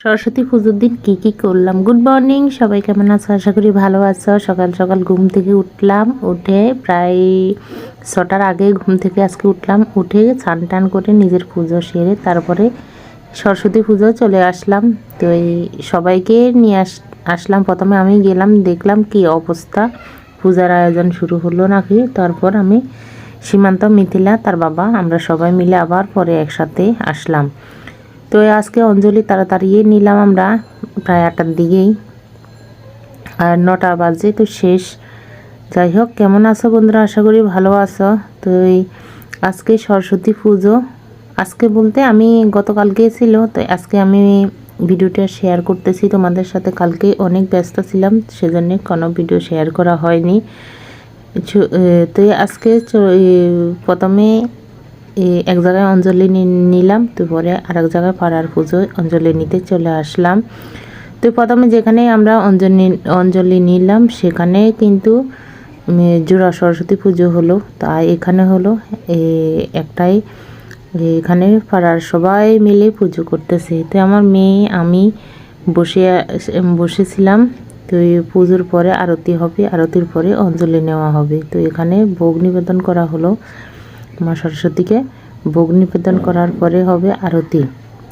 সরস্বতী পুজোর দিন কী করলাম। গুড মর্নিং, সবাই কেমন আছো? আশা করি ভালো আছো। সকাল সকাল ঘুম থেকে উঠলাম, উঠে প্রায় 6টার আগে ঘুম থেকে আজকে উঠলাম। উঠে স্নান টান করে নিজের পুজো সেরে তারপরে সরস্বতী পুজো চলে আসলাম। তো এই সবাইকে নিয়ে আসলাম। প্রথমে আমি গেলাম, দেখলাম কি অবস্থা, পূজার আয়োজন শুরু হলো নাকি। তারপর আমি, সীমান্ত, মিথিলা, তার বাবা, আমরা সবাই মিলে আবার পরে একসাথে আসলাম। তো আজকে অঞ্জলি তাড়াতাড়ি নিলাম আমরা, প্রায় 8টার দিকেই, আর 9টা বাজে তো শেষ। যাই হোক, কেমন আছো বন্ধুরা? আশা করি ভালো আছো। তো আজকে সরস্বতী পুজো, আজকে বলতে আমি গতকাল গিয়েছিল, তো আজকে আমি ভিডিওটা শেয়ার করতেছি তোমাদের সাথে। কালকে অনেক ব্যস্ত ছিলাম, সেজন্য কোনো ভিডিও শেয়ার করা হয়নি। তো আজকে প্রথমে এক জায়গায় অঞ্জলি নিলাম, তো পরে আরেক জায়গায় পাড়ার পুজোয় অঞ্জলি নিতে চলে আসলাম। তো প্রথমে যেখানে আমরা অঞ্জলি নিলাম সেখানে কিন্তু জোড়া সরস্বতী পুজো হলো। তাই এখানে হলো একটাই, এখানে পাড়ার সবাই মিলে পুজো করতেছে। তো আমার মেয়ে, আমি বসেছিলাম। তো পুজোর পরে আরতি হবে, আরতির পরে অঞ্জলি নেওয়া হবে। তো এখানে ভোগ নিবেদন করা হলো মা সরস্বতীকে। ভোগ নিবেদন করার পরে হবে আরতি।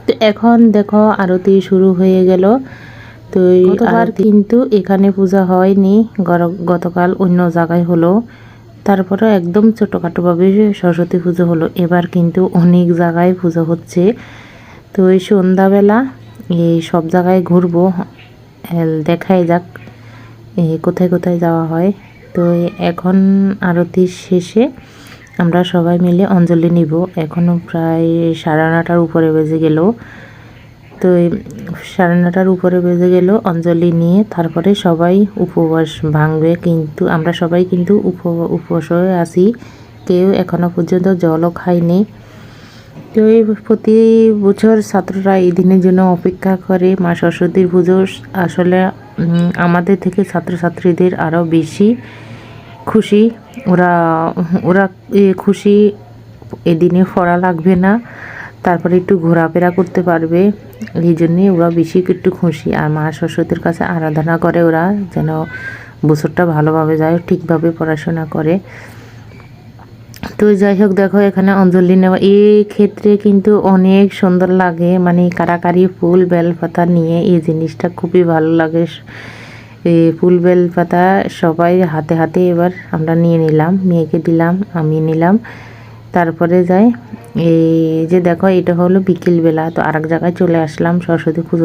তো এখন দেখো আরতি শুরু হয়ে গেল। তো গতবার কিন্তু এখানে পূজা হয়নি, গতকাল অন্য জায়গায় হলো। তারপরে একদম ছোটোখাটোভাবে সরস্বতী পুজো হলো। এবার কিন্তু অনেক জায়গায় পুজো হচ্ছে। তো এই সন্ধ্যাবেলা এই সব জায়গায় ঘুরবো, দেখাই যাক কোথায় কোথায় যাওয়া হয়। তো এখন আরতি শেষে আমরা সবাই মিলে অঞ্জলি নিব। এখনও প্রায় 9:30টার উপরে বেজে গেল। তো 9:30টার উপরে বেজে গেল অঞ্জলি নিয়ে, তারপরে সবাই উপবাস ভাঙবে। কিন্তু আমরা সবাই কিন্তু উপবাস হয়ে আছি, কেউ এখনও পর্যন্ত জলও খায়নি। তো এই প্রতি বছর ছাত্ররা এই দিনের জন্য অপেক্ষা করে। মা সরস্বতীর পুজো আসলে আমাদের থেকে ছাত্রছাত্রীদের আরও বেশি খুশি। ওরা খুশি, এদিনে পড়া লাগবে না, তারপরে একটু ঘোরাফেরা করতে পারবে, এই জন্যে ওরা বেশি একটু খুশি। আর মা সরস্বতীর কাছে আরাধনা করে ওরা, যেন বছরটা ভালোভাবে যায়, ঠিকভাবে পড়াশোনা করে। তো যাই হোক, দেখো এখানে অঞ্জলি নেওয়া, এই ক্ষেত্রে কিন্তু অনেক সুন্দর লাগে, মানে কারাকারি ফুল বেলপাতা নিয়ে এই জিনিসটা খুবই ভালো লাগে। এই ফুল বেলপাতা সবাই হাতে হাতে এবার আমরা নিয়ে নিলাম, মেয়েকে দিলাম, আমি নিলাম। তারপরে যাই, এই যে দেখো এটা হলো বিকেলবেলা। তো আরেক জায়গায় চলে আসলাম সরস্বতী পুজো